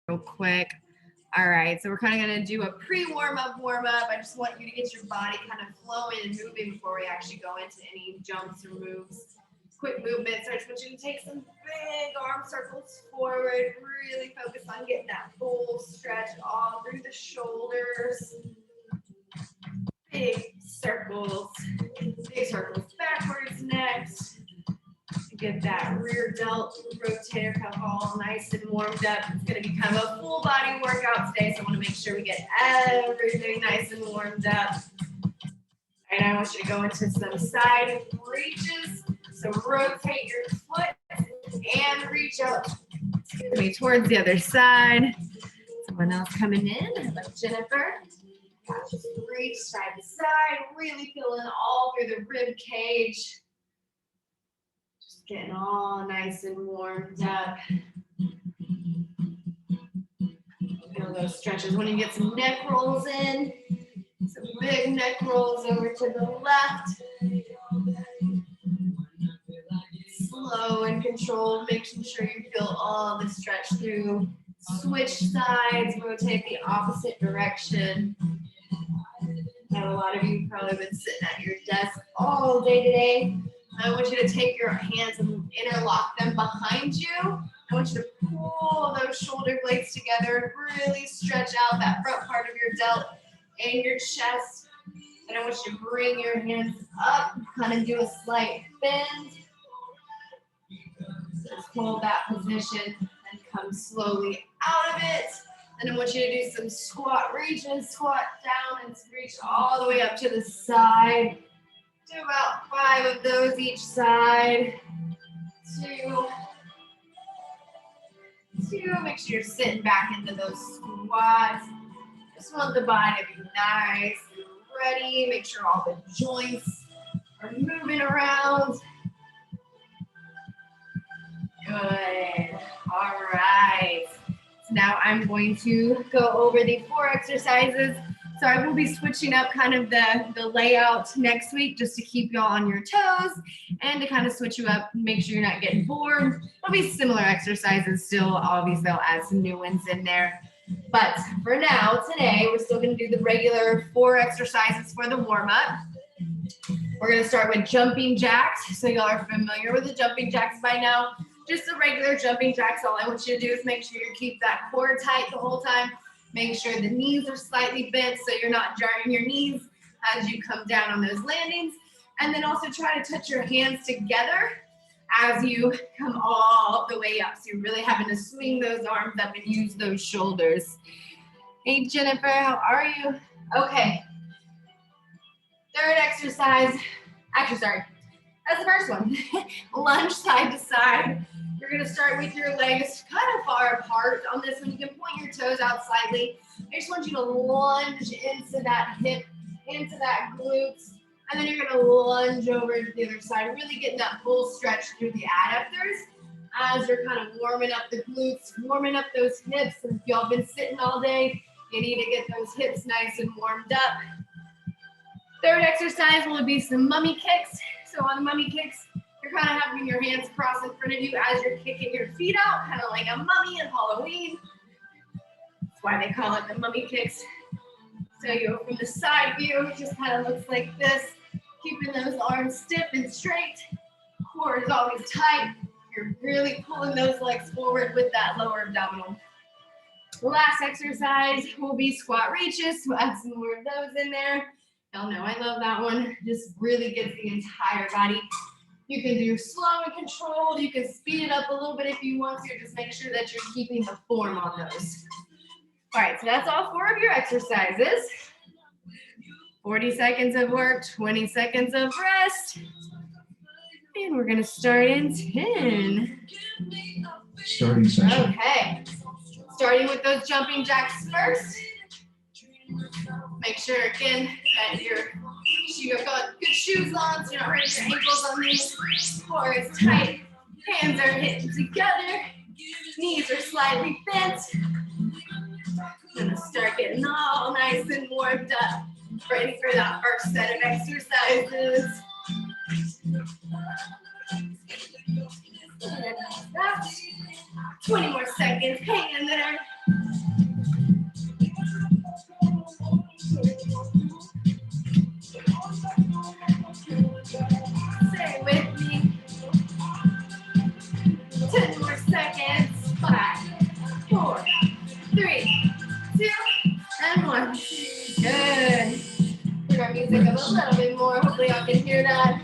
real quick. All right, so we're kind of going to do a pre-warm-up warm-up. I just want you to get your body kind of flowing and moving before we actually go into any jumps or moves. Quick movements. I just want you to take some big arm circles forward. Really focus on getting that full stretch all through the shoulders. Big circles backwards next. Get that rear delt rotator cuff all nice and warmed up. It's going to be kind of a full body workout today, so I want to make sure we get everything nice and warmed up. And I want you to go into some side reaches. So rotate your foot and reach out towards the other side. Someone else coming in, like Jennifer. Just reach side to side, really feeling all through the rib cage. Just getting all nice and warmed up. Feel those stretches. When you get some neck rolls in, some big neck rolls over to the left. Slow and controlled, making sure you feel all the stretch through. Switch sides, rotate the opposite direction. I know a lot of you have probably been sitting at your desk all day today. I want you to take your hands and interlock them behind you. I want you to pull those shoulder blades together, really stretch out that front part of your delt and your chest. And I want you to bring your hands up, kind of do a slight bend. Just hold that position and come slowly out of it. And I want you to do some squat reaches, squat down and reach all the way up to the side. Do about 5 of those each side. 2. Make sure you're sitting back into those squats. Just want the body to be nice and ready. Make sure all the joints are moving around. Good. All right. So now I'm going to go over the 4 exercises. So I will be switching up kind of the layout next week just to keep y'all on your toes and to kind of switch you up, make sure you're not getting bored. It'll be similar exercises still. Obviously, I'll add some new ones in there. But for now, today, we're still going to do the regular 4 exercises for the warm-up. We're going to start with jumping jacks. So y'all are familiar with the jumping jacks by now. Just the regular jumping jacks. All I want you to do is make sure you keep that core tight the whole time. Make sure the knees are slightly bent so you're not jarring your knees as you come down on those landings. And then also try to touch your hands together as you come all the way up. So you're really having to swing those arms up and use those shoulders. Hey, Jennifer, how are you? Okay. Third exercise. Actually, sorry. That's the first one. Lunge side to side. You're going to start with your legs kind of far apart on this one. You can point your toes out slightly. I just want you to lunge into that hip, into that glutes, and then you're going to lunge over to the other side, really getting that full stretch through the adductors as you're kind of warming up the glutes, warming up those hips. And if y'all been sitting all day, you need to get those hips nice and warmed up. Third exercise will be some mummy kicks. So on the mummy kicks, you're kind of having your hands crossed in front of you as you're kicking your feet out, kind of like a mummy in Halloween. That's why they call it the mummy kicks. So you go from the side view, it just kind of looks like this, keeping those arms stiff and straight. Core is always tight. You're really pulling those legs forward with that lower abdominal. The last exercise will be squat reaches. We'll add some more of those in there. Y'all know I love that one. Just really gets the entire body. You can do slow and controlled. You can speed it up a little bit if you want to. Just make sure that you're keeping the form on those. All right, so that's all 4 of your exercises. 40 seconds of work, 20 seconds of rest. And we're going to start in 10. Starting session. Okay. Starting with those jumping jacks first. Make sure, again, that you've got good shoes on so you're not hurting your ankles on these. Core is tight. Hands are hitting together. Knees are slightly bent. Gonna start getting all nice and warmed up. Ready for that first set of exercises. 20 more seconds. Hang in there. little bit more. Hopefully y'all can hear that.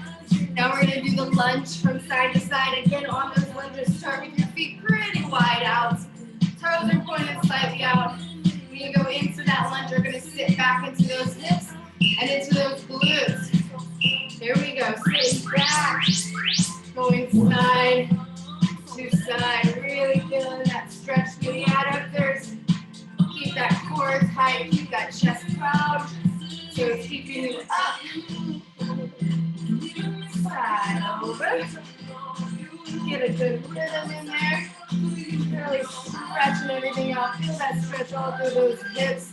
Now we're gonna do the lunge from side to side. Again, on those lunges, start with your feet pretty wide out. Toes are pointed slightly out. When you go into that lunge, you're gonna sit back into those hips and into those glutes. Here we go, sitting back, going side to side. Really feeling that stretch through the adductors. Keep that core tight, keep that chest proud. So it's keeping you up. Side over. Get a good rhythm in there. Really stretching everything out. Feel that stretch all through those hips.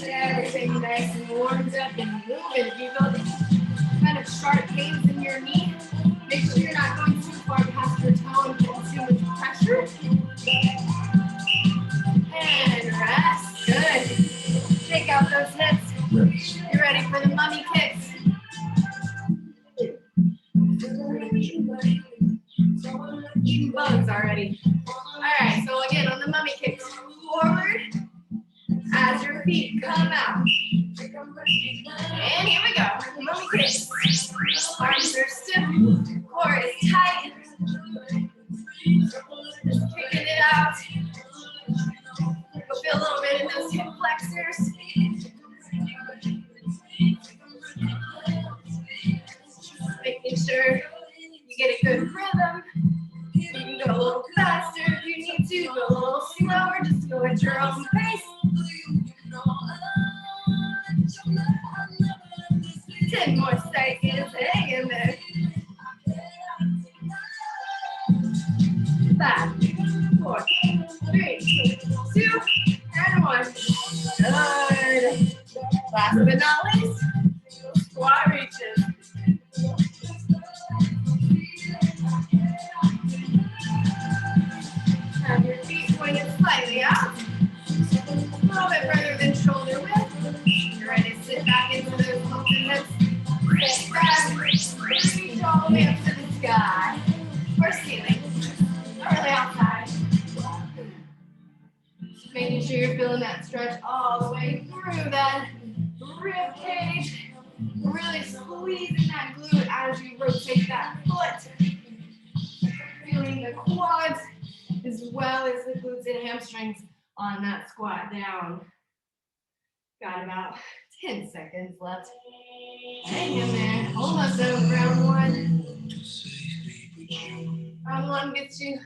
Everything nice and warmed up and moving. If you feel kind of sharp pains in your knee, make sure you're not going too far past your toe and putting too much pressure. And rest. Good. Shake out those hips. You're ready for the mummy kicks. Eating bugs already. Alright, so again on the mummy kicks. Forward as your feet come out. And here we go. Mummy kicks. Arms are stiff. Core is tight. Just kicking it out. You'll feel a little bit in those hip flexors. Making sure you get a good rhythm. You can go a little faster if you need to, go a little slower, just go at your own pace. 10 more seconds, hang in there. 5, 4, 3, 2, and 1. Good. Last but not least, squat reaches. Have your feet pointed slightly out. A little bit further than shoulder width. You're ready to sit back into those open hips. Sit back, reach all the way up to the sky. Or ceiling. Not really outside. Just making sure you're feeling that stretch all the way through that rib cage. Really squeezing that glute as you rotate that foot. Feeling the quads as well as the glutes and hamstrings on that squat down. Got about 10 seconds left. Hang in there. Almost over round 1. Round 1 gets you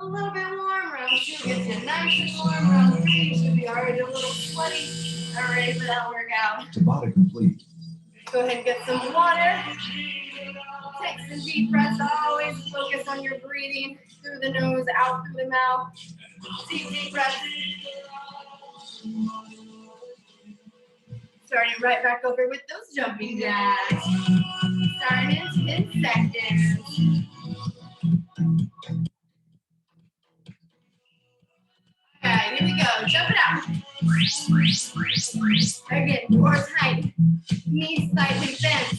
a little bit warm. Round 2 gets you nice and warm. Round 3 you should be already a little sweaty. All ready for that workout. Tabata complete. Go ahead and get some water. Take some deep breaths. Always focus on your breathing through the nose, out through the mouth. Deep breaths. Starting right back over with those jumping jacks. Starting in 10 seconds. Alright, here we go. Jump it out. Again, core tight. Knees slightly bent.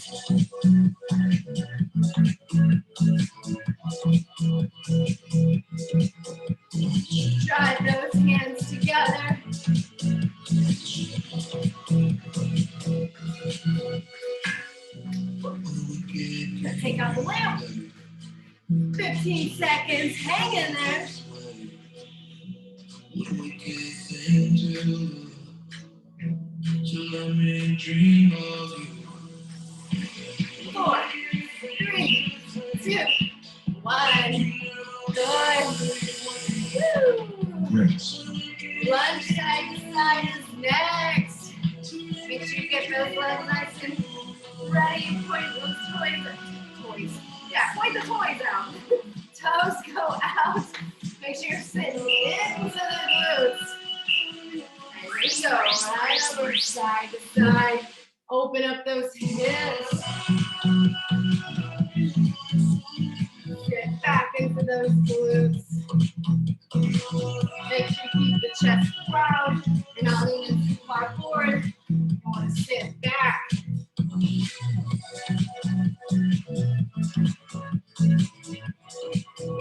Drive those hands together. Let's take out the lamp. 15 seconds. Hang in there. 4, 3, 2, 1. Good. Woo. Lunge side to side is next. Make sure you get those legs nice and ready and point those toys. Yeah, point the toys out. Toes go out. Make sure you're sitting into the glutes. There we go. Right over side to side. Open up those hips. Get back into those glutes. Make sure you keep the chest proud. You're not leaning too far forward. You want to sit back.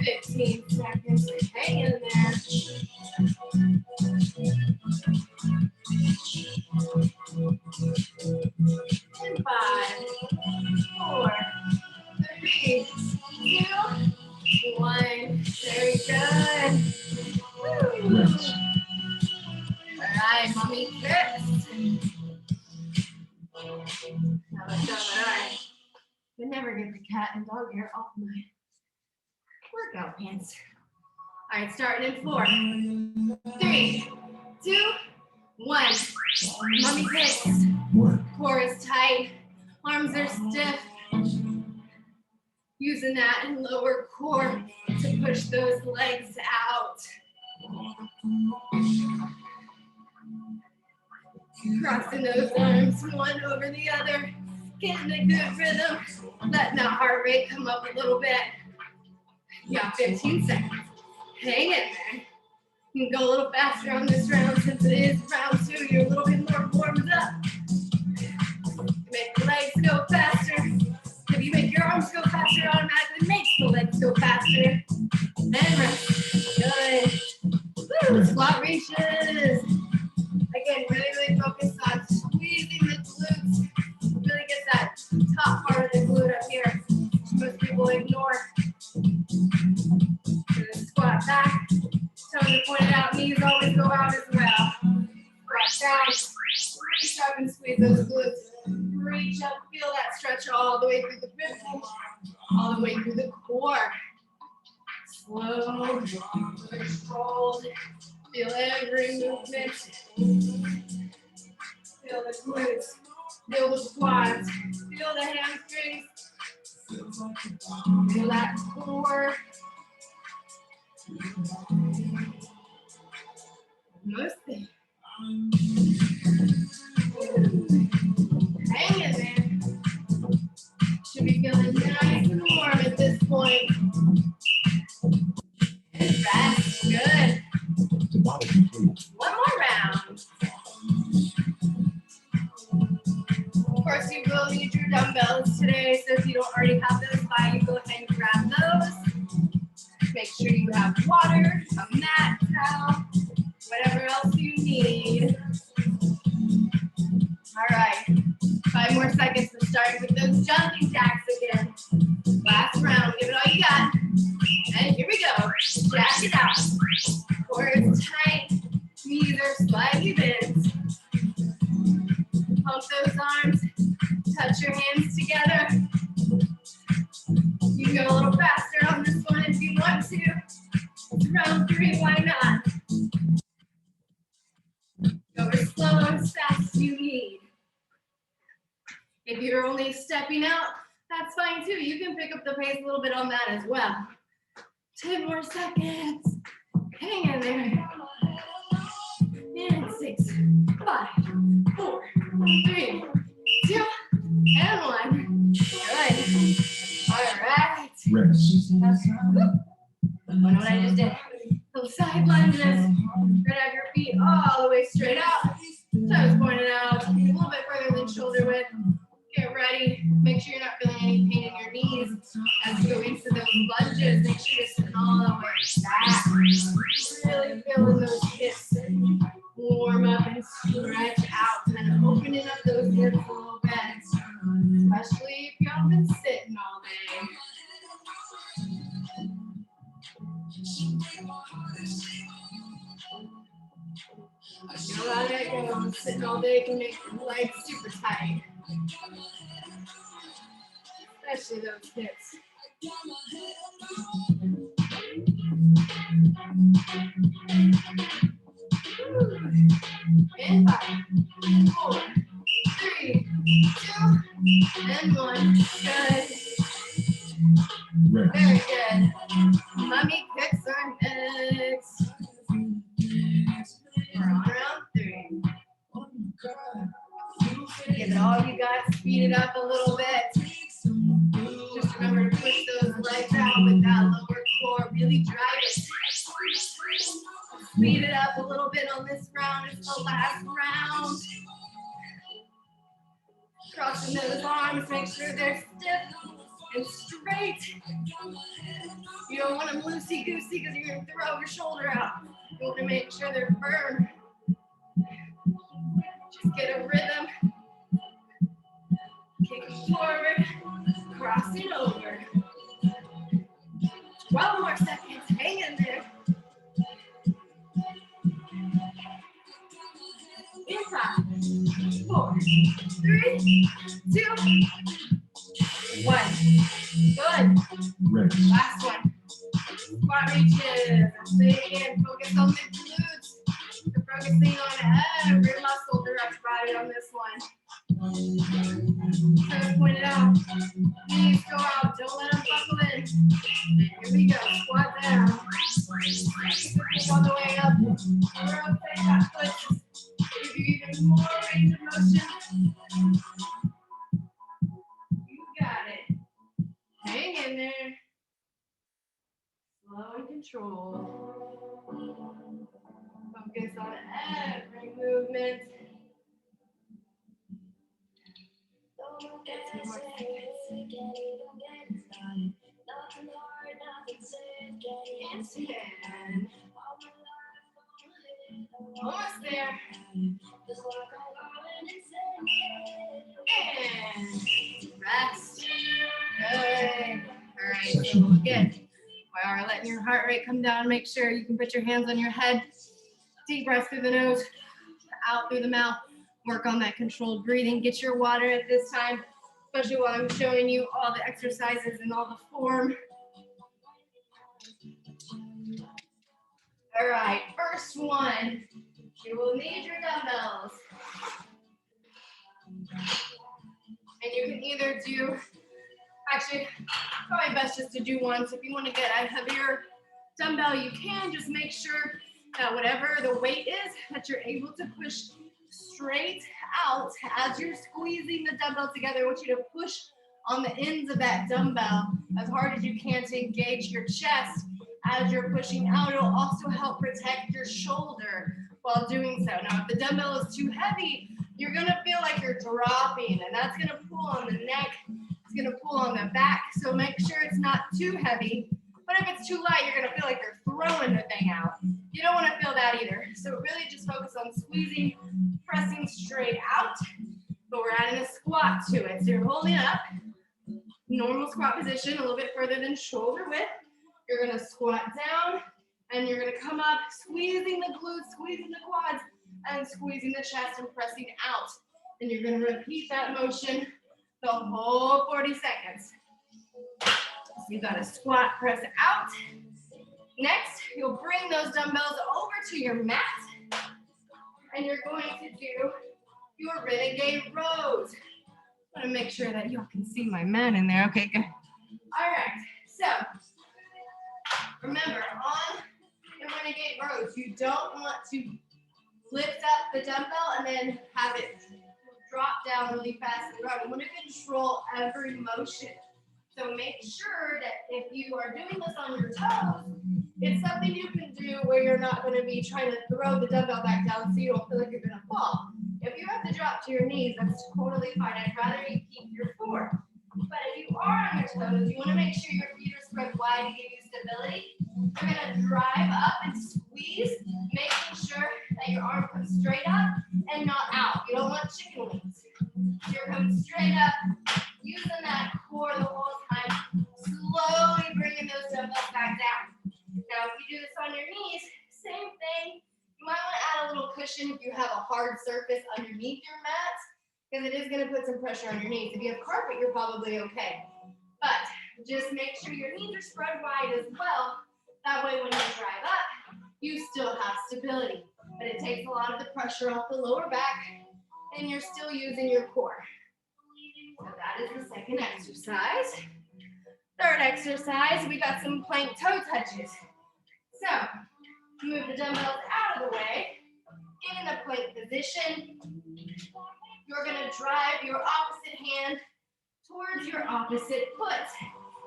15 seconds. Hang in there. Very good. Woo. Rest. All right, mommy kicks. Now let's go. All right. You never get the cat and dog hair off my workout pants. All right, starting in 4, 3, 2, 1. Mommy kicks. 1, Core is tight. Arms are stiff. Using that lower core to push those legs out. Crossing those arms one over the other. Getting a good rhythm. Letting that heart rate come up a little bit. You got 15 seconds. Hang in there. You can go a little faster on this round since it is round 2. You're a little bit more warmed up. Make the legs go faster. If you make your arms go faster, it automatically makes the legs go faster. And rest. Good. Woo, squat reaches. Again, really focus on squeezing the glutes. Really get that top part of the glute up here. Most people ignore. Squat back. Toes pointed out. Knees always go out as well. Squat down. Reach up and squeeze those glutes. Reach up, feel that stretch all the way through the rib cage, all the way through the core. Slow, controlled. Feel every movement. Feel the glutes. Feel the quads. Feel the hamstrings. Feel that core. Most things. Hang in there. Should be feeling nice and warm at this point. And rest. Good. the body complete. One more round. Of course, you will need your dumbbells today, so if you don't already have those by you, go ahead and grab those. Make sure you have water, a mat, towel, whatever else you need. All right, 5 more seconds to start with those jumping jacks again. Last round, give it all you got. And here we go. Jack it out. Core is tight. Knees are slightly bent. Pump those arms. Touch your hands together. You can go a little faster on this one if you want to. It's round 3, why not? Go as slow or as fast as you need. If you're only stepping out, that's fine too. You can pick up the pace a little bit on that as well. 10 more seconds. Hang in there. And 6, 5, 4, 3, 2, and 1. Good. All right. Rest. What I just did. Little side lunges. Right out your feet all the way straight out. Toes pointed out. A little bit further than shoulder width. Get ready. Make sure you're not feeling any pain in your knees as you go into those lunges. Make sure you're sitting all the way back. Really feeling those hips warm up and stretch out. Kind of opening up those hips a little bit. Especially if you haven't been sitting all day. You know how that goes. Sitting all day can make your legs super tight. Especially those hips. And 5, 4, 3, 2, and 1. Good. Rest. Very good. Mummy kicks are next. We're on round 3. Give it all you got. Speed it up a little bit. Just remember to push those legs out with that lower core. Really drive it. Speed it up a little bit on this round. It's the last round. Crossing those arms. Make sure they're stiff and straight. You don't want them loosey-goosey because you're going to throw your shoulder out. You want to make sure they're firm. Just get a rhythm. Kicking forward, crossing over. 12 more seconds. 3, 2, 1. Good. Ready. Last one. Squat reaches. Say it again. Focus on the glutes. You're focusing on every muscle throughout your body on this one. Toes pointed out. Knees go out. Don't let them buckle in. And here we go. Squat down. All the way up. Rotate that foot. Give you even more range of motion. You got it. Hang in there. Slow and control. Focus on every movement. 2 more seconds. And almost there. And rest. Good. All right, so again, while you're letting your heart rate come down, make sure you can put your hands on your head. Deep breath through the nose, out through the mouth. Work on that controlled breathing. Get your water at this time, especially while I'm showing you all the exercises and all the form. All right, first one, you will need your dumbbells. And you can either do, actually, probably best just to do one. So if you want to get a heavier dumbbell, you can. Just make sure that whatever the weight is, that you're able to push straight out as you're squeezing the dumbbell together. I want you to push on the ends of that dumbbell as hard as you can to engage your chest as you're pushing out. It'll also help protect your shoulder while doing so. Now, if the dumbbell is too heavy, you're gonna feel like you're dropping, and that's gonna pull on the neck. It's gonna pull on the back. So make sure it's not too heavy. But if it's too light, you're gonna feel like you're throwing the thing out. You don't wanna feel that either. So really just focus on squeezing, pressing straight out, but we're adding a squat to it. So you're holding up, normal squat position, a little bit further than shoulder width. You're gonna squat down, and you're gonna come up, squeezing the glutes, squeezing the quads, and squeezing the chest and pressing out. And you're gonna repeat that motion the whole 40 seconds. So you got to squat, press out. Next, you'll bring those dumbbells over to your mat, and you're going to do your renegade rows. I want to make sure that y'all can see my mat in there. Okay, good. All right, so remember, on the renegade rows, you don't want to lift up the dumbbell and then have it drop down really fast and ground. You want to control every motion. So make sure that if you are doing this on your toes, it's something you can do where you're not going to be trying to throw the dumbbell back down so you don't feel like you're going to fall. If you have to drop to your knees, that's totally fine. I'd rather you keep your form. But if you are on your toes, you want to make sure your feet are spread wide to give you stability. You're going to drive up and squeeze, making sure that your arm comes straight up and not out. You don't want chicken wings. You're coming straight up, using that core the whole time, slowly bringing those dumbbells back down. Now, if you do this on your knees, same thing. You might want to add a little cushion if you have a hard surface underneath your mat, because it is going to put some pressure on your knees. If you have carpet, you're probably okay. But just make sure your knees are spread wide as well. That way, when you drive up, you still have stability. But it takes a lot of the pressure off the lower back, and you're still using your core. So that is the second exercise. Third exercise, we got some plank toe touches. So, move the dumbbells out of the way, get in a plank position. You're gonna drive your opposite hand towards your opposite foot.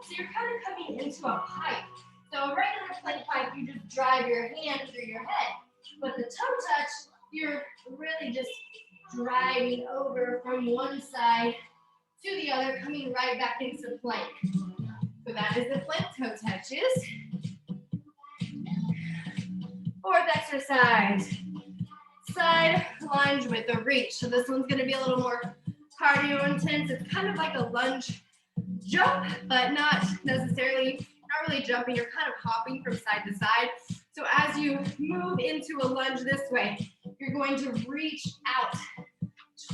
So you're kind of coming into a pipe. So a regular plank pipe, you just drive your hand through your head. But the toe touch, you're really just driving over from one side to the other, coming right back into plank. So that is the plank toe touches. Fourth exercise, side lunge with a reach. So this one's gonna be a little more cardio intense. It's kind of like a lunge jump, but not necessarily, not really jumping. You're kind of hopping from side to side. So as you move into a lunge this way, you're going to reach out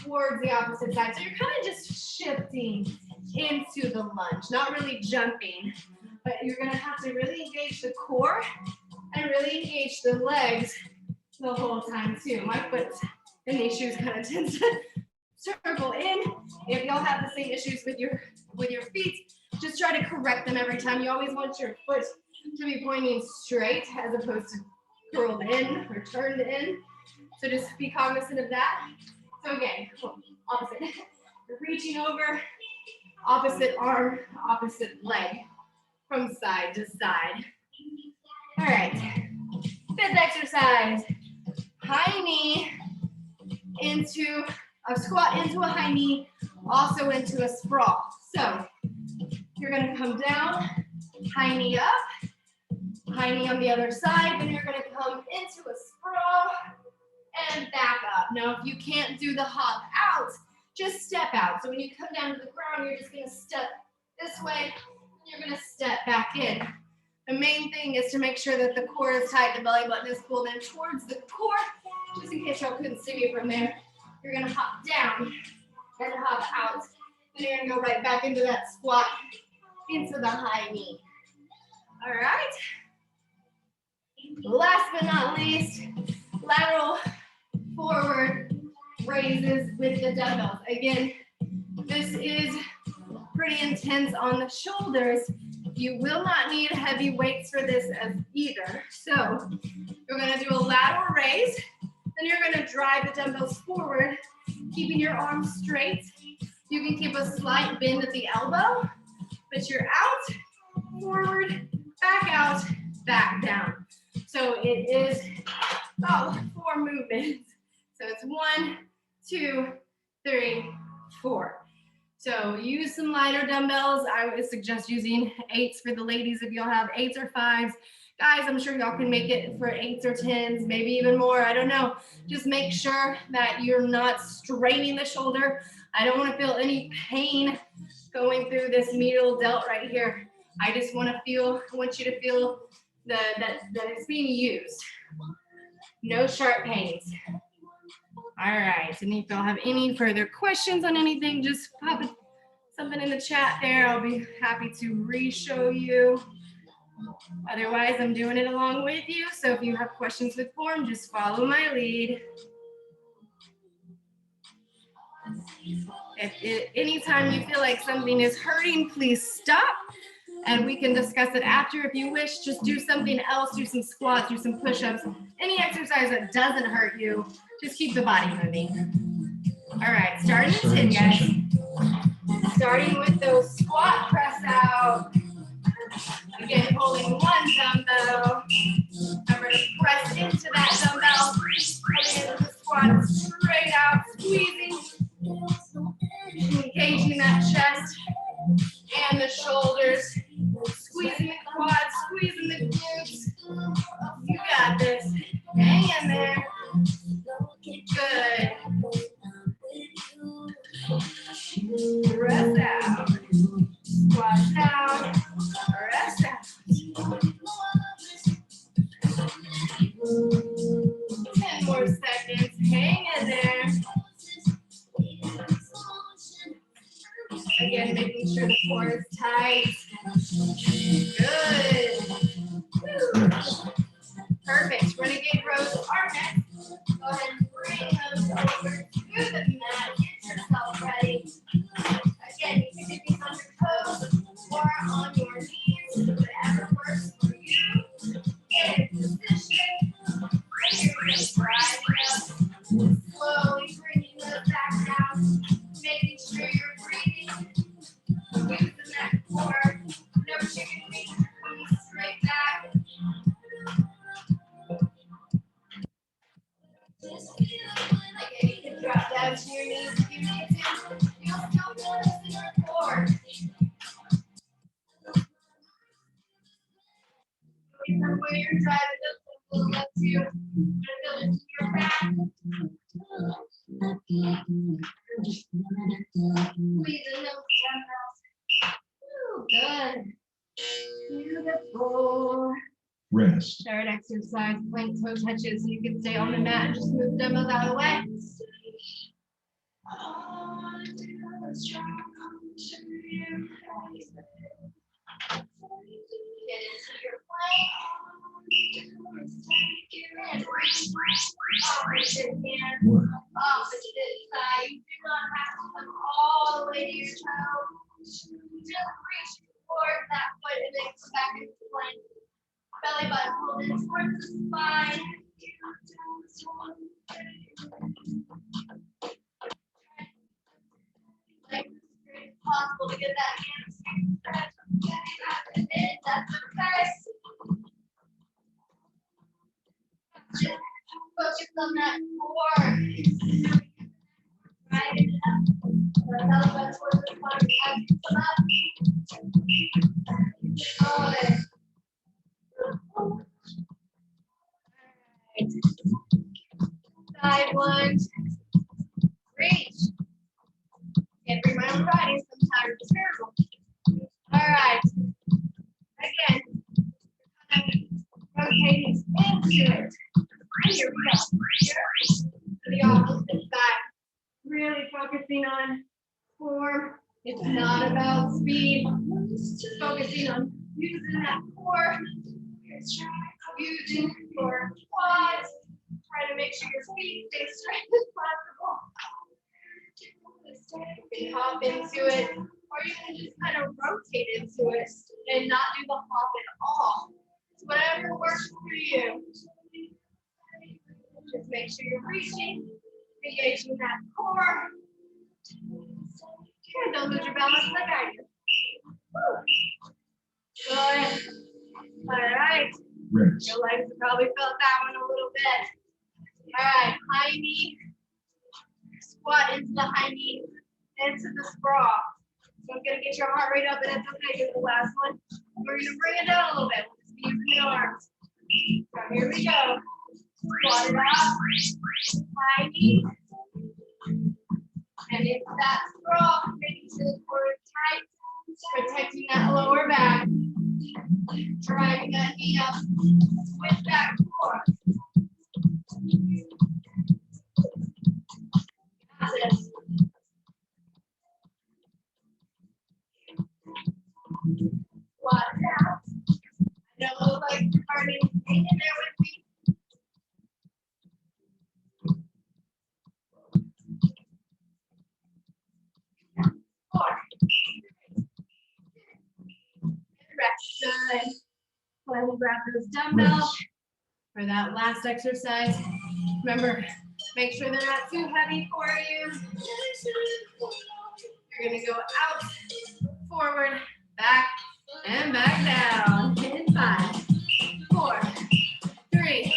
towards the opposite side. So you're kind of just shifting into the lunge, not really jumping, but you're gonna have to really engage the core and really engage the legs the whole time too. My foot in these shoes kind of tends to circle in. If y'all have the same issues with your feet, just try to correct them every time. You always want your foot to be pointing straight as opposed to curled in or turned in. So just be cognizant of that. So again, opposite. You're reaching over, opposite arm, opposite leg from side to side. All right, fifth exercise, high knee into a squat, into a high knee, also into a sprawl. So you're gonna come down, high knee up, high knee on the other side, then you're gonna come into a sprawl and back up. Now, if you can't do the hop out, just step out. So when you come down to the ground, you're just gonna step this way, and you're gonna step back in. The main thing is to make sure that the core is tight, the belly button is pulled in towards the core, just in case y'all couldn't see me from there. You're gonna hop down and hop out. Then you're gonna go right back into that squat, into the high knee. All right. Last but not least, lateral forward raises with the dumbbells. Again, this is pretty intense on the shoulders. You will not need heavy weights for this as either. So you're gonna do a lateral raise, then you're gonna drive the dumbbells forward, keeping your arms straight. You can keep a slight bend at the elbow, but you're out, forward, back out, back down. So it is about 4 movements. So it's 1, 2, 3, 4. So use some lighter dumbbells. I would suggest using 8s for the ladies if y'all have 8s or 5s. Guys, I'm sure y'all can make it for 8s or 10s, maybe even more. I don't know. Just make sure that you're not straining the shoulder. I don't want to feel any pain going through this medial delt right here. I just want to feel, I want you to feel that it's being used. No sharp pains. All right, and if y'all have any further questions on anything, just pop something in the chat there. I'll be happy to re-show you. Otherwise, I'm doing it along with you. So if you have questions with form, just follow my lead. If anytime you feel like something is hurting, please stop. And we can discuss it after if you wish. Just do something else, do some squats, do some push-ups, any exercise that doesn't hurt you. Just keep the body moving. All right, starting in 10, guys. Starting with those squat press out. Again, holding one dumbbell. Remember to press into that dumbbell. Coming into the squat, straight out, squeezing. Engaging that chest and the shoulders. Squeezing the quads, squeezing the glutes. You got this. Hang in there. Good. Rest out. Squat down. Rest out. 10 more seconds. Hang in there. Again, making sure the core is tight. Good. Woo. Perfect. Renegade rows are next. Go ahead and bring those over to the mat. Get yourself ready. Again, you can do these on your toes or on your knees, whatever works for you. Get in position. Bring your wrists right up. Slowly bringing those back down. Making sure you're breathing. Using that core. No chicken wings. Coming straight back. Again, you can drop down to your knees if you need to. You'll still feel this in your core. From where you're driving, just a little up to you. Feel it to your back. Squeezing those dumbbells. Good. Beautiful. Rest. Third exercise, plank toe touches. You can stay on the mat, just move dumbbells out of the way. Get into your plank. And reach opposite hand, One. opposite side. You do not have to come all the way to your toe. Just reach towards that foot and then come back into plank. Belly button pulled in towards the spine. Like as straight as possible to get that hamstring stretch. That's okay. Just focus on that core. Right it up. The belly button towards the spine. Come up. Good. Alright. Side lunge. Reach. Can't bring my own body sometimes. It's terrible. Alright. Again. Rotating into it. Here we go. To the opposite side. Really focusing on form. It's not about speed. Just focusing on using that core. Using your quads. Try to make sure your feet stay straight as possible. You can hop into it, or you can just kind of rotate into it and not do the hop at all. It's whatever works for you. Just make sure you're reaching, engaging that core. And don't lose your balance like I do. Good. All right. Rest. Your legs have probably felt that one a little bit. All right, high knee. Squat into the high knee, into the sprawl. So I'm gonna get your heart rate up, and it's okay. Do the last one. We're gonna bring it down a little bit. We'll just be using the arms. So here we go. Squat it up. High knee. And into that sprawl, making sure the core is tight, protecting that lower back. Driving that knee up with that core. Got this. Squat it out. I know those legs are hurting. Hang in there with me. Four. Rest. Good. Go ahead and grab those dumbbells for that last exercise. Remember, make sure they're not too heavy for you. You're going to go out, forward, back, and back down. In 5, 4, 3,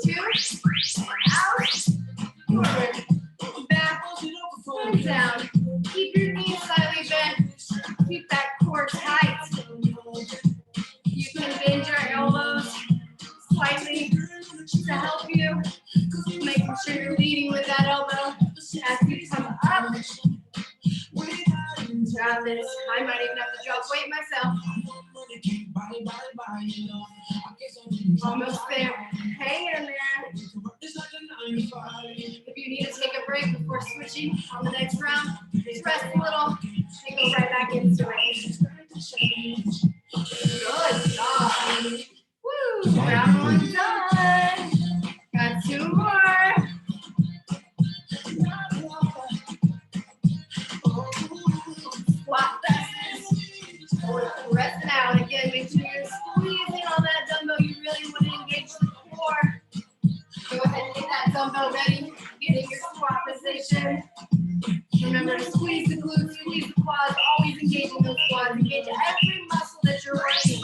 2, out, forward, back, and down. Keep your knees slightly bent. Keep that core tight. You can bend your elbows slightly to help you. Making sure you're leading with that elbow as you come up. Got this. I might even have to drop weight myself. Almost there. Hang in there. If you need to take a break before switching on the next round, just rest a little and go right back into it. Good job. Woo! Round 1 done. Got 2 more. Squat presses. Rest it out. Again, make sure you're squeezing on that dumbbell. You really want to engage the core. Go ahead and get that dumbbell ready. Get in your squat position. Remember to squeeze the glutes, squeeze the quads, always engaging those quads. Engage every muscle that you're working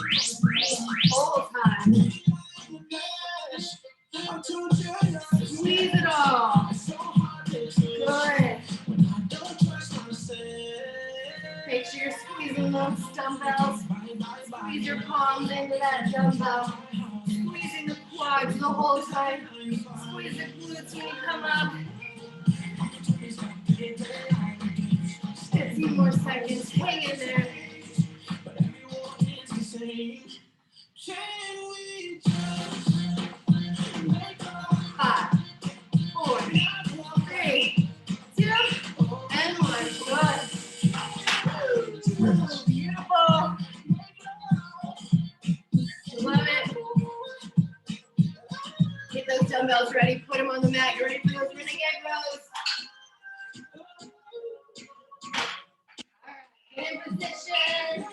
the whole time. Squeeze it all. Good. Make sure you're squeezing those dumbbells. Squeeze your palms into that dumbbell. Squeezing the quads the whole time. Squeeze the glutes when you come up. 15 more seconds. Hang in there. 5, 4, 3, 2, dumbbells ready. Put them on the mat. Get ready for those renegade rows. All right, get in position. And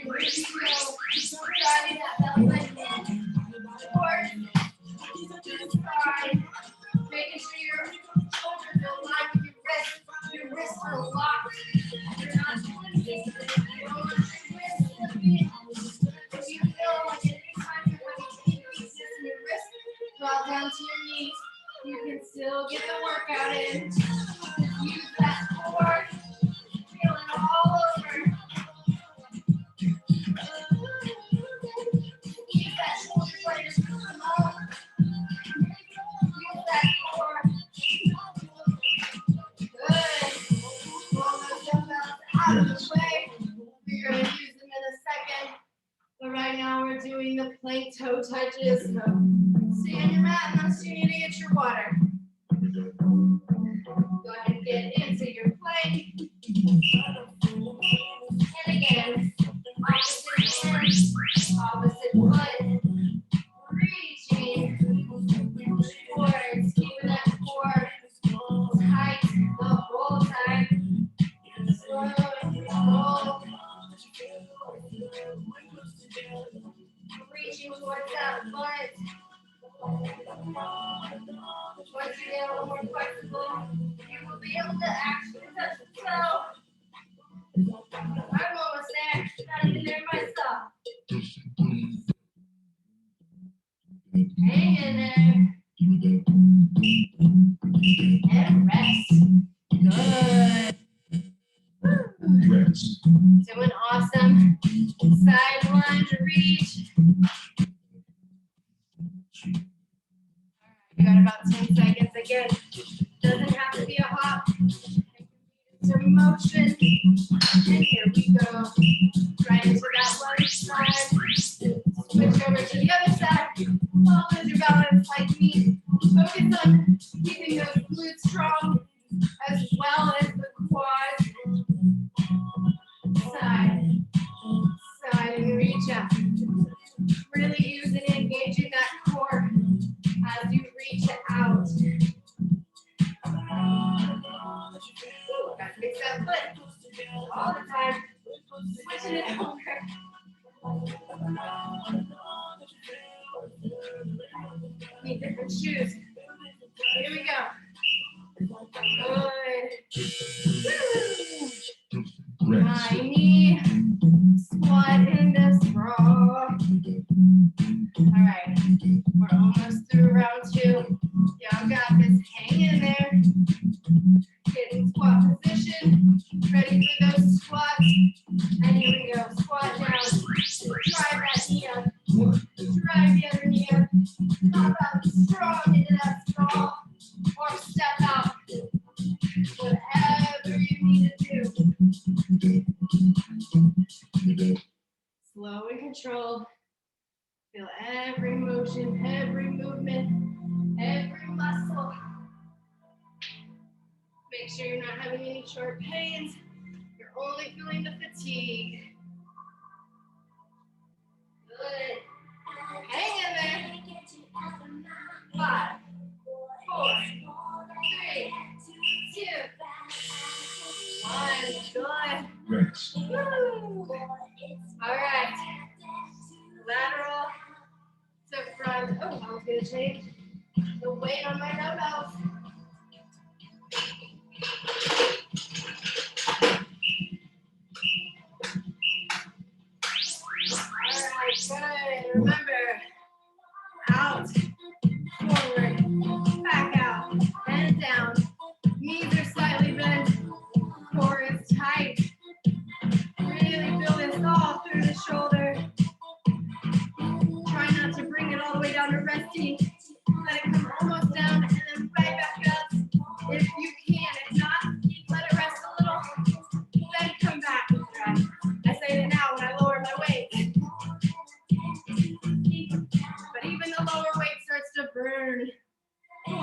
we're going to go driving that belly button forward to the side. Making sure your shoulders are aligned with your wrists are locked. You're not twisting. You don't want your wrists slipping. If you feel like anytime you're having increases in your wrist, drop down to your knees. You can still get the workout in. Use that core. Feel it all over. Use that shoulder blade to come up. Use that core. Good. Roll those dumbbells out of the way. We're going to use them in a second. But right now we're doing the plank toe touches. So stay on your mat unless you need to get your water. Go ahead and get into your plank. And again, opposite hand, opposite foot. Reaching forwards, keeping that core tight the whole time. Slow and roll. Reaching towards that foot. Once you get a little more flexible, you will be able to actually touch the toe. I'm almost there. Not even there myself. Hang in there. And rest. Good. Rest. Doing awesome. Side lunge, reach. You got about 10 seconds again. Doesn't have to be a hop. It's a motion. And here we go. Right into that one side. Switch over to the other side. Don't lose your balance like me. Focus on keeping those glutes strong as well as the quads. Side. Side and reach up. Really using and engaging that core as you reach out. Gotta fix that foot all the time. Switching it over. Need different shoes. Here we go. Good. Woo. High knee. Squat into sprawl. All right. We're almost through round 2. Y'all got this. Hang in there. Get in squat position. Ready for those squats. And here we go. Squat down. Drive that knee up. Drive the other knee up. Pop out strong into that sprawl. Or step out. Whatever you need to do. Slow and controlled. Feel every motion, every movement, every muscle. Make sure you're not having any short pains. You're only feeling the fatigue. Good. Hang in there. 5, 4, 3, 2, 1. Good. Rest. Woo. All right. Lateral to front. Oh, I was going to change the weight on my dumbbells. All right, good. Remember, out, forward, back out, and down. Knees are slightly bent. Core is tight. Really feel this all through the shoulder. Try not to bring it all the way down to resting. Let it come almost down and then right back up. If you can, if not, let it rest a little. Then come back. I say that now when I lower my weight. But even the lower weight starts to burn. 4,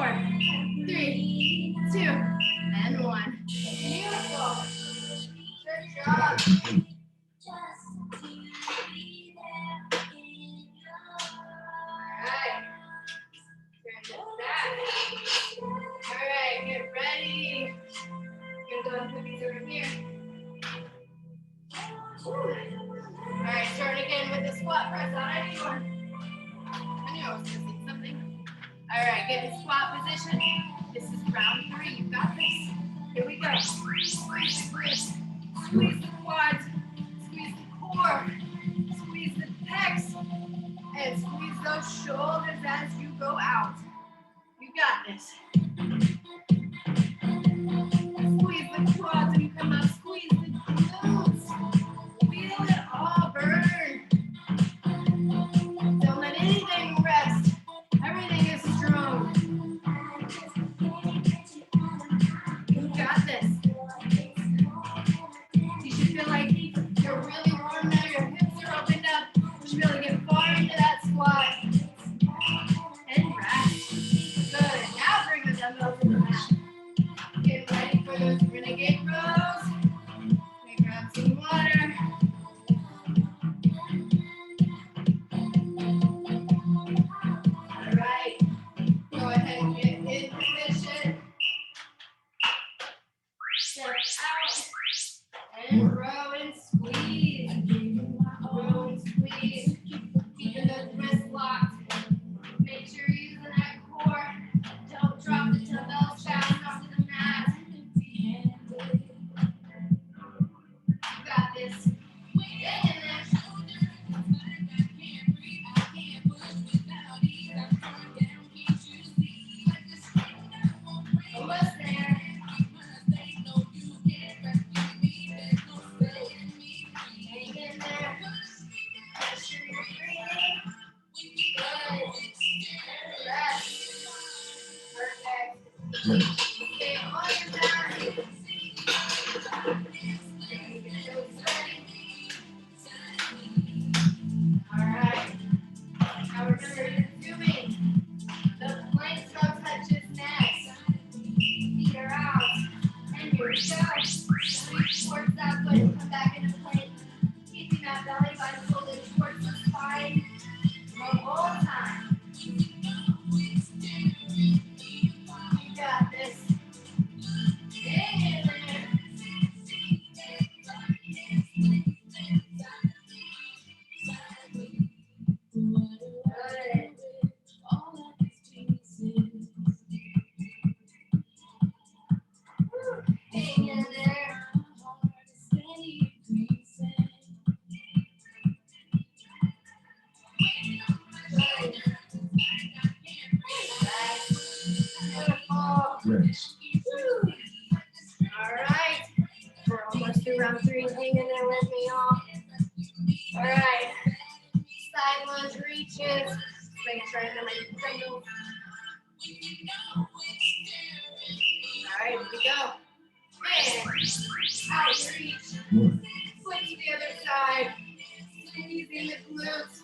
3, 2, and 1. Beautiful. Good job. Alright. right, get in squat position. This is round 3. You got this. Here we go. Squeeze the glutes. Squeeze the quads. Squeeze the core. Squeeze the pecs. And squeeze those shoulders as you go out. You got this. Squeeze the quads when you come up. Squeeze the glutes. Feel it all burn. Don't let anything rest. Everything is strong. You got this. You should feel like you're really warm now. Your hips are opened up. You should really get far into that squat. And rest. Good. Now bring the dumbbells to the mat. Get ready for those renegade rows. Let me grab some water. All right. Go ahead and get in position. Step out. And row and squeeze. Row and squeeze. Keeping those wrists locked. Make sure you're using that core. Don't drop the dumbbells fast onto the mat. You got this. Get in there. Almost there. Hang in there. Make sure you're breathing. Good. Rest. Perfect. Stay on your back. Get those ready. All right. Now we're going to doing the plank toe touches next. Feet are out. And here we go. Reach towards that foot. Come back into plank. Keeping that belly button folded towards the spine the whole time. You got this. Hang in there. Good. Hang in there. Good. Beautiful. Rest. All right. We're almost through round 3. Hang in there with me, y'all. All right. Side lunge reaches. Make sure I know my fingers. All right, here we go. And out you reach. One. Switch to the other side. Squeezing the glutes.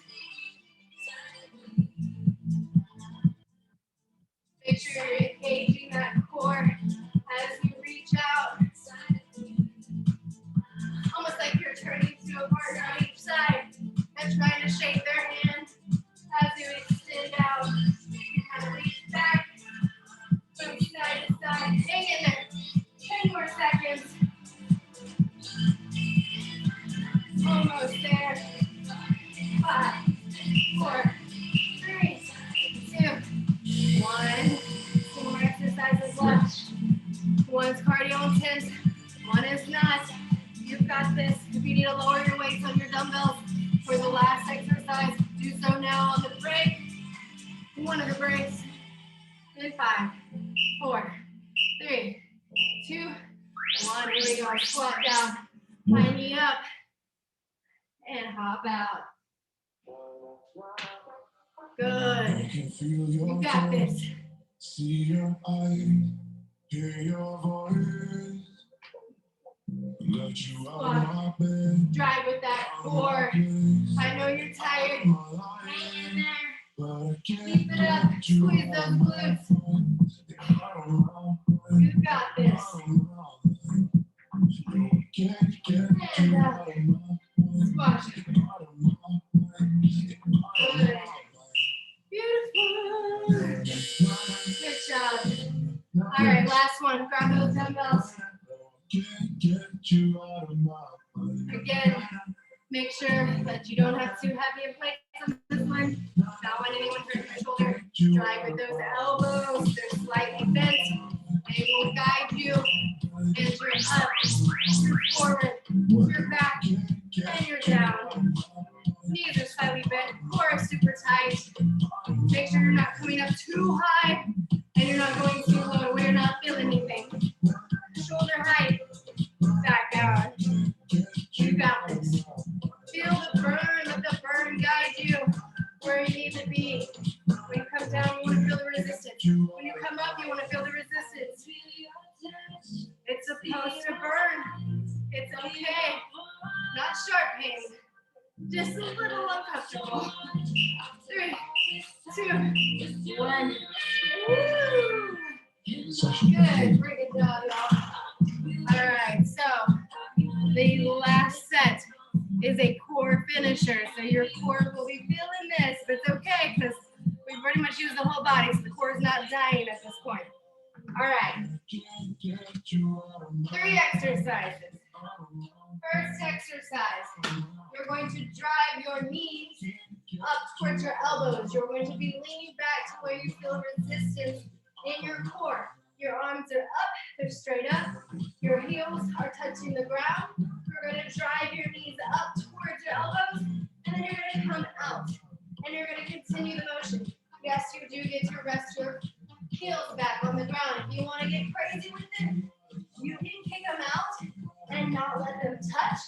Make sure you're engaging that core as you reach out. Almost like you're turning to a partner on each side and trying to shake their hand as you extend out. Kind of reach back from side to side. Hang in there. 10 more seconds. Almost there. 5, 4, 3, 2, 1. 2 more exercises left. One's cardio intense, one is not. You've got this. If you need to lower your weights on your dumbbells for the last exercise, do so now on the break. One of the breaks. In 5, 4, 3, 2, 1. Here we go. Squat down. High knee up. And hop out. Good. You got this. See your eyes, hear your voice. Let you out of my bed. Drive with that core. I know you're tired. Hang in there. Keep it up. Squeeze those glutes. You got this. And up. Squash. Good. Beautiful. Good job. All right, last one. Grab those dumbbells. Again, make sure that you don't have too heavy of weights on this one. Not want anyone hurting your shoulder. Drive with those elbows. They're slightly bent. They will guide you. And you're up, you're forward, you're back, and you're down. Knees are slightly bent, core is super tight. Make sure you're not coming up too high, and you're not going too low where you're not feeling anything. Shoulder height, back down. You got this. Feel the burn, let the burn guide you where you need to be. When you come down, you want to feel the resistance. When you come up, you want to feel the resistance. It's supposed to burn. It's okay. Not sharp pain. Just a little uncomfortable. 3, 2, 1. Woo! Good. Bring it down, y'all. All right. So the last set is a core finisher. So your core will be feeling this, but it's okay because we pretty much used the whole body, so the core is not dying at this point. All right. 3 exercises. First exercise, you're going to drive your knees up towards your elbows. You're going to be leaning back to where you feel resistance in your core. Your arms are up, they're straight up. Your heels are touching the ground. You're going to drive your knees up towards your elbows, and then you're going to come out. And you're going to continue the motion. Yes, you do get to rest your heels back on the ground. If you want to get crazy with it, you can kick them out and not let them touch.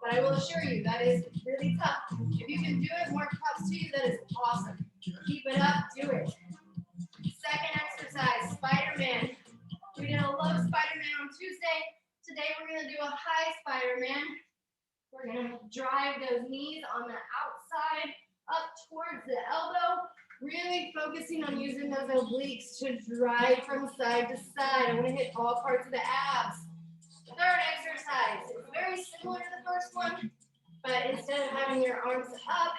But I will assure you, that is really tough. If you can do it, more props to you. That is awesome. Keep it up. Do it. Second exercise, Spider-Man. We did a low Spider-Man on Tuesday. Today we're going to do a high Spider-Man. We're going to drive those knees on the outside up towards the elbow. Really focusing on using those obliques to drive from side to side. I want to hit all parts of the abs. Third exercise is very similar to the first one, but instead of having your arms up,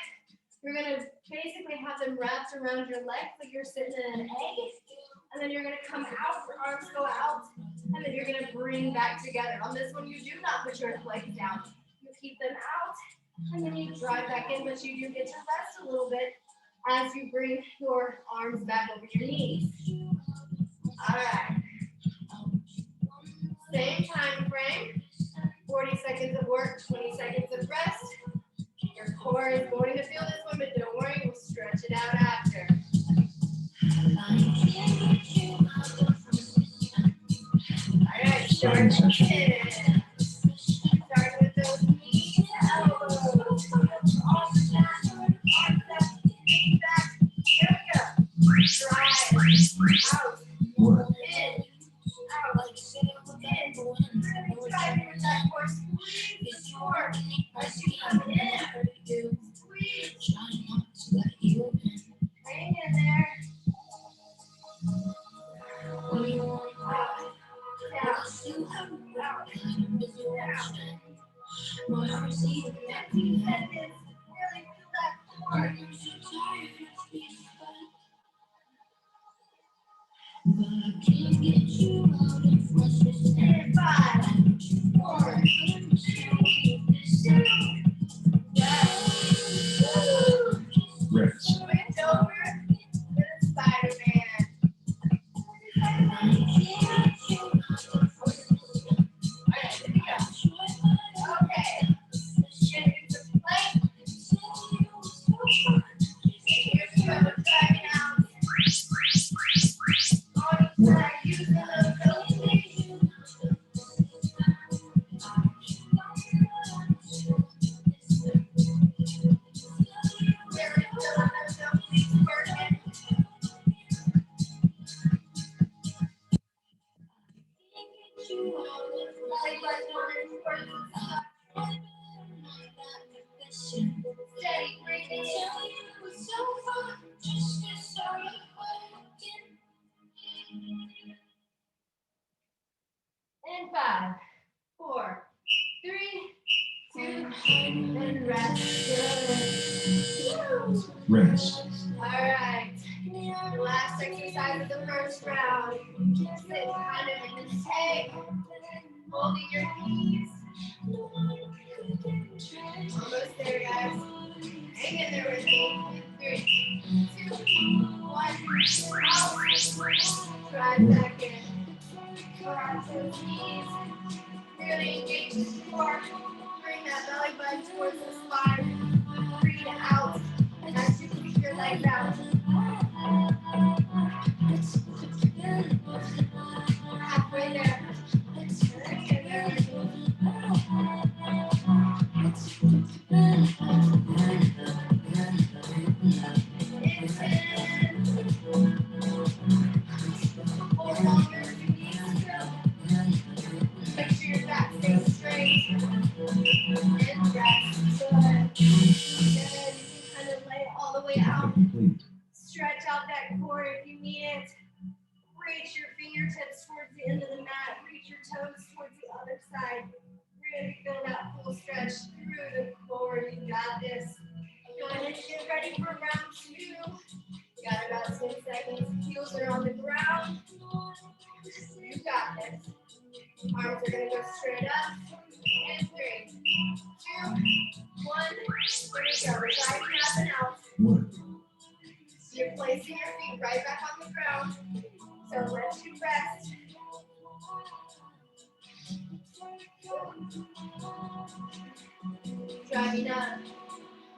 you're going to basically have them wrapped around your legs like you're sitting in an egg. And then you're going to come out, your arms go out, and then you're going to bring back together. On this one, you do not put your legs down. You keep them out, and then you drive back in, but you do get to rest a little bit as you bring your arms back over your knees. All right. Same time frame. 40 seconds of work, 20 seconds of rest. Your core is going to feel this one, but don't worry, we'll stretch it out after. All right, starting in. Start with those knees, elbows, arms back, feet back. Here we go. Drive out, in, out, in. Really driving with that core. Squeeze the core as you come in. Squeeze. Hang in there. Rest. And 5, 4, 3, 2, and rest. Good. Rest. All right. The last exercise of the first round. Sit kind of in this egg, holding your knees. Almost there, guys. Hang in there with me. 3, 2, 1. Dive back in. Arms to the knees. Really engage the core. Bring that belly button towards the spine. Breathe out as you keep your legs out. Halfway there. Hold longer if you need to. Make sure your back stays straight. And rest. Good. Good. You can kind of lay it all the way out. Stretch out that core if you need it. Reach your fingertips towards the end of the mat. Reach your toes towards the other side. Really feel that full stretch through the core. You got this. Go ahead and get ready for round 2. You got about 10 seconds. Heels are on the ground. You got this. Arms are going to go straight up. And 3, 2, 1. Here we go. We're diving up and out. So you're placing your feet right back on the ground. So let you rest. Driving up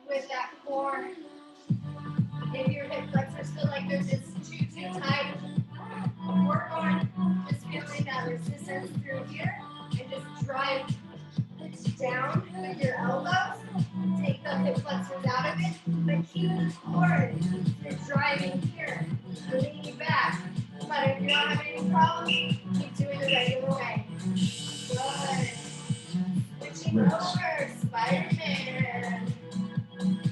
with that core. If your hip flexors feel like they're just too tight, work on just feeling that resistance through here and just drive down with your elbows. Take the hip flexors out of it, but keep the core driving here, leaning back. But if you're not having any problems, keep doing the regular way. Good. Switching over, Spider-Man.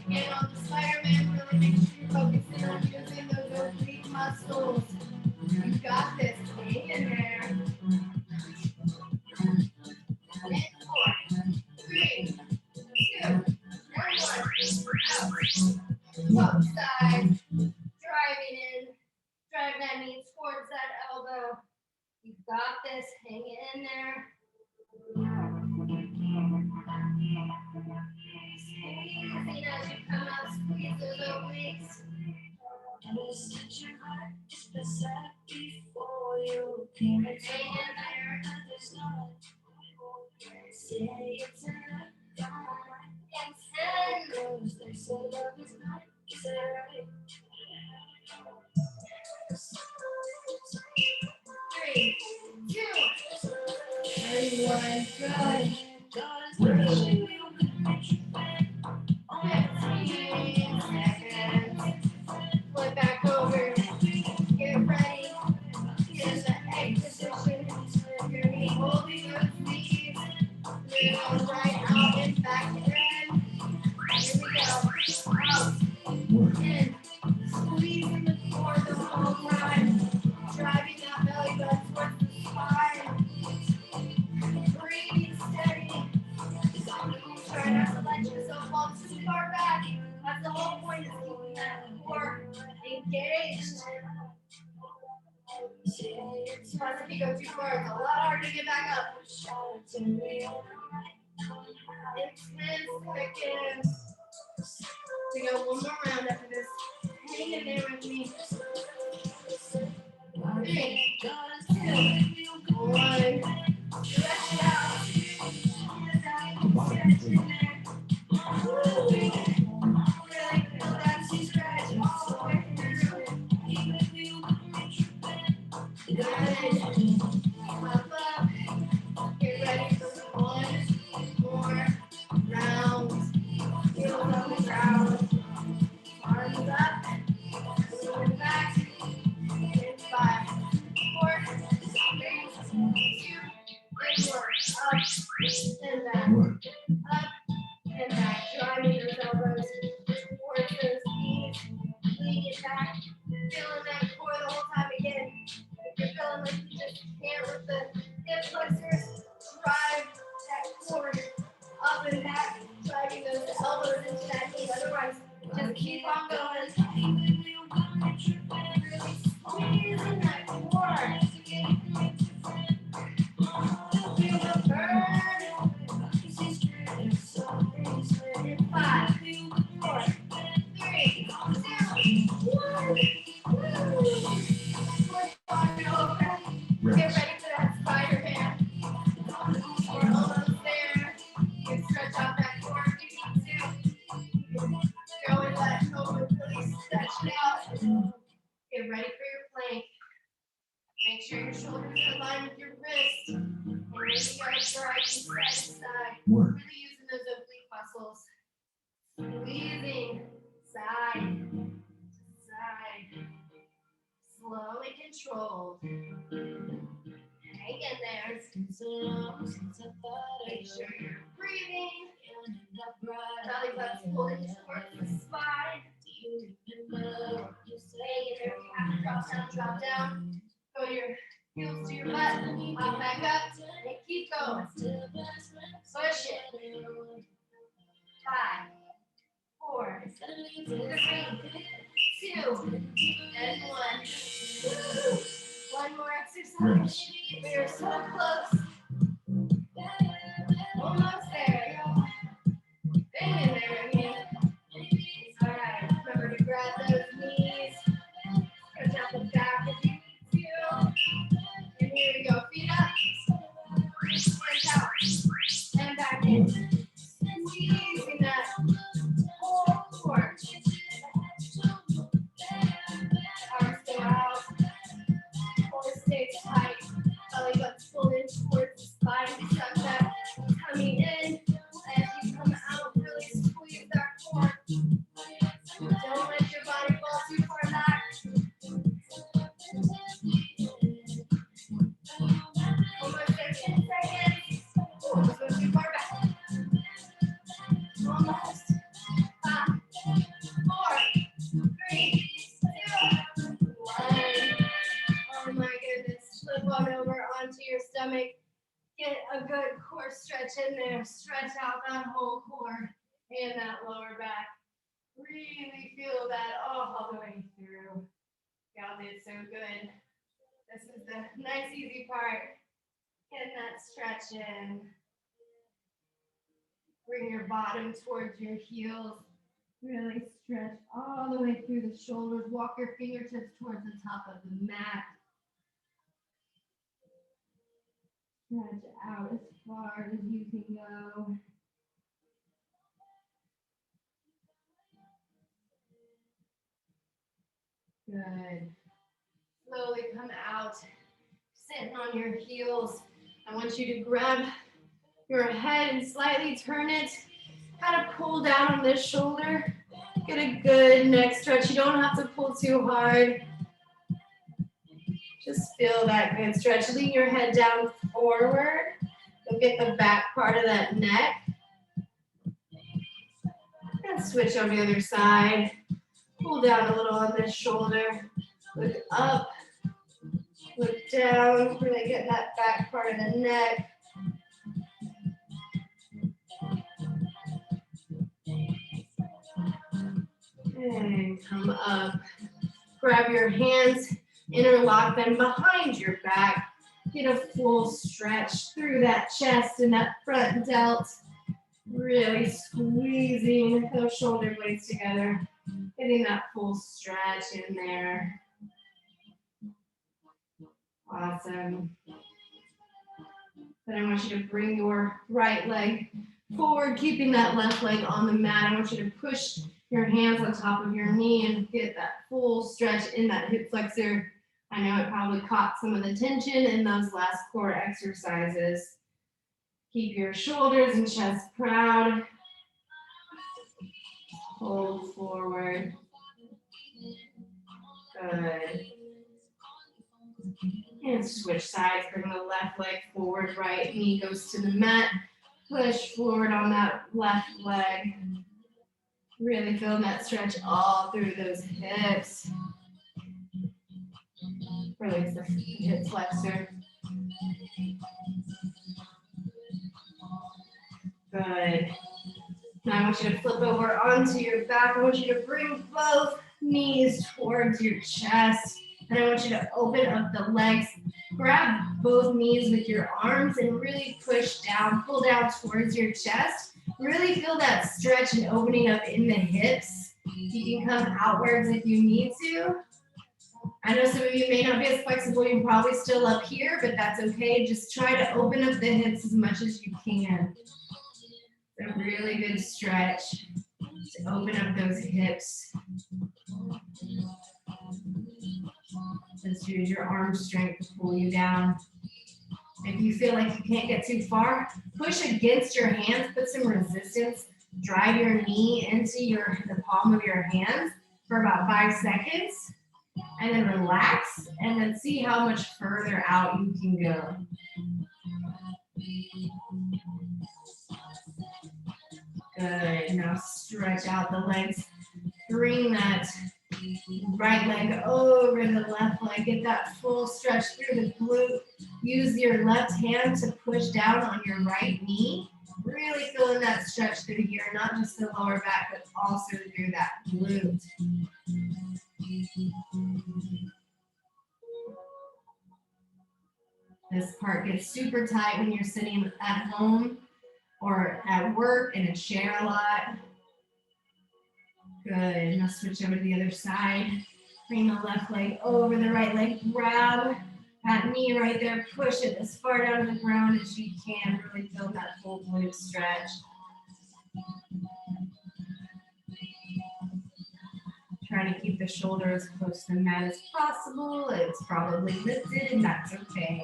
Again, on the Spider-Man, really make sure you're focusing on using those oblique muscles. You got this. Hang in there. And 4, 3, 2, and 1. Out. Both sides. Driving in. Drive that knee towards that elbow. You got this. Hang in there. Squeezing as you come out. Squeeze those obliques. Hang in there. And 3, 2, and 1. Good. 15 seconds. Flip back over. Get ready. Get in the egg position. You're going to be holding those knees. Moving on right out and back in. Here we go. Out. In. Squeezing the core the whole time. Driving that belly button towards the spine. Breathing steady. Try not to let yourself fall too far back. That's the whole point, is keeping that core engaged. Plus, if you go too far, it's a lot harder to get back up. In 10 seconds. We go one more round after this. Hang in there with me. 3, 2, 1. Stretch it out. Stretch in there. Woo. Really feel that stretch all the way through. Good. Pop up. Get ready for one more round. Heels on the ground. Arms up. Moving back. In 5, 4, 3, 2, and 1. Up and back. Up and back. Driving those elbows towards those knees. Leaning it back. Feeling that core the whole time again. If you're feeling like you just can't with the hip flexors, drive that core up and back. Driving those elbows into that knee. Otherwise, just keep on going. Really squeezing that core. Feel the burn. In 5, 4, 3, 2, 1. Woo. Make sure your shoulders are aligned with your wrist. And really go driving side to side. Work. Really using those oblique muscles. Squeezing side to side. Slowly controlled. Hang in there. Make sure you're breathing. Belly button's holding towards the spine. Hang in there. If you have to drop down. Go your heels to your butt. Hop back up. And keep going. Push it. 5, 4, 3, 2, and 1. One more exercise. We are so close. Almost there. Hang in there, again. All right. Remember to grab those knees. Stretch out the back if you need to. And here we go. Feet up. Hands out. And back in. Squeezing that whole core. Arms go out. Core stays tight. Belly button's pulled in towards the spine. Suck that tummy in. As you come out, really squeeze that core. Don't let your body fall too far back. Almost there, 10 seconds. Ooh, almost went too far back. Almost. 5, 4, 3, 2, 1. Oh my goodness. Flip on over onto your stomach. Get a good core stretch in there. Stretch out that whole core and that lower back. Really feel that all the way through. Y'all did so good. This is the nice, easy part. Getting that stretch in. Bring your bottom towards your heels. Really stretch all the way through the shoulders. Walk your fingertips towards the top of the mat. Stretch out as far as you can go. Good. Slowly come out, sitting on your heels. I want you to grab your head and slightly turn it. Kind of pull down on this shoulder. Get a good neck stretch. You don't have to pull too hard. Just feel that good stretch. Lean your head down forward. You'll get the back part of that neck. And switch on the other side. Pull down a little on this shoulder. Look up. Look down. Really get that back part of the neck. And come up. Grab your hands, interlock them behind your back. Get a full stretch through that chest and that front delt. Really squeezing those shoulder blades together. Getting that full stretch in there. Awesome. Then I want you to bring your right leg forward, keeping that left leg on the mat. I want you to push your hands on top of your knee and get that full stretch in that hip flexor. I know it probably caught some of the tension in those last core exercises. Keep your shoulders and chest proud. Hold forward. Good. And switch sides. Bring the left leg forward. Right knee goes to the mat. Push forward on that left leg. Really feeling that stretch all through those hips. Release the hip flexor. Good. Now I want you to flip over onto your back. I want you to bring both knees towards your chest. And I want you to open up the legs. Grab both knees with your arms and really push down, pull down towards your chest. Really feel that stretch and opening up in the hips. You can come outwards if you need to. I know some of you may not be as flexible. You're probably still up here, but that's okay. Just try to open up the hips as much as you can. It's a really good stretch to open up those hips. Just use your arm strength to pull you down. If you feel like you can't get too far, push against your hands, put some resistance, drive your knee into the palm of your hands for about 5 seconds, and then relax, and then see how much further out you can go. Good. Now stretch out the legs. Bring that right leg over the left leg. Get that full stretch through the glute. Use your left hand to push down on your right knee. Really feeling that stretch through here, not just the lower back, but also through that glute. This part gets super tight when you're sitting at home or at work in a chair a lot. Good. Now switch over to the other side. Bring the left leg over the right leg. Grab that knee right there. Push it as far down to the ground as you can. Really feel that full glute stretch. Try to keep the shoulder as close to the mat as possible. It's probably lifted, and that's okay.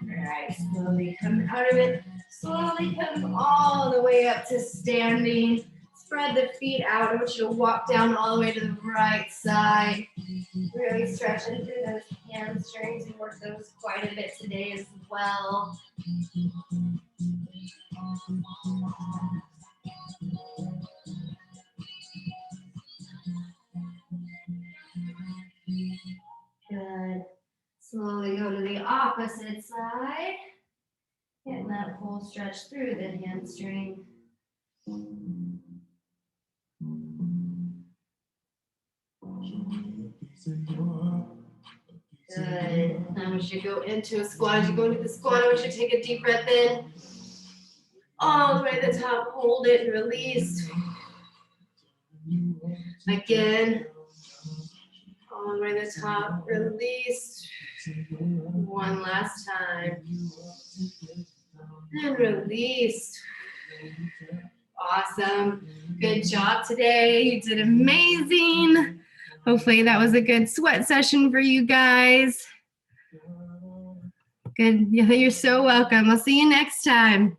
All right, slowly come out of it. Slowly come all the way up to standing. Spread the feet out. I want you to walk down all the way to the right side. Really stretching through those hamstrings and work those quite a bit today as well. Good. Slowly go to the opposite side. Getting that full stretch through the hamstring. Good. Now we should go into a squat. As you go into the squat, we should take a deep breath in. All the way to the top. Hold it and release. Again. All the way to the top. Release. One last time. And release. Awesome. Good job today. You did amazing. Hopefully that was a good sweat session for you guys. Good. You're so welcome. I'll see you next time.